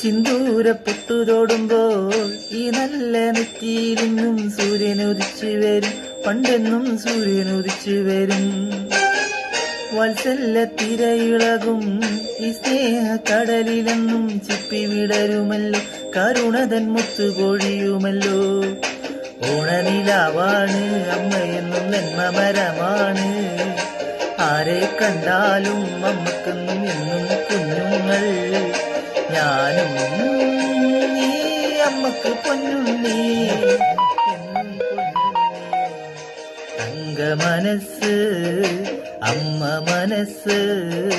സിന്ദൂരപ്പെട്ടു തൊടുമ്പോൾ ഈ നല്ല നെറ്റിയിലെന്നും സൂര്യനുദിച്ചു വരും, പണ്ടെന്നും സൂര്യനുദിച്ചു വരും. വത്സല്യ തിരയിളകും ഈ സ്നേഹ കടലിലെന്നും ചിപ്പി വിടരുമല്ലോ, കരുണതൻ മുത്തുപൊഴിയുമല്ലോ. ഓണനിലാവാണ് അമ്മയെന്നും നന്മമരമാണ്, ആരെ കണ്ടാലും അമ്മക്കെന്നും എന്നും കുഞ്ഞുങ്ങൾ. ഞാനും നീ അമ്മക്ക് പൊന്നുണ്ണി, എന്നും പൊന്നുണ്ണി. തങ്ക മനസ്സ് അമ്മ മനസ്സ്.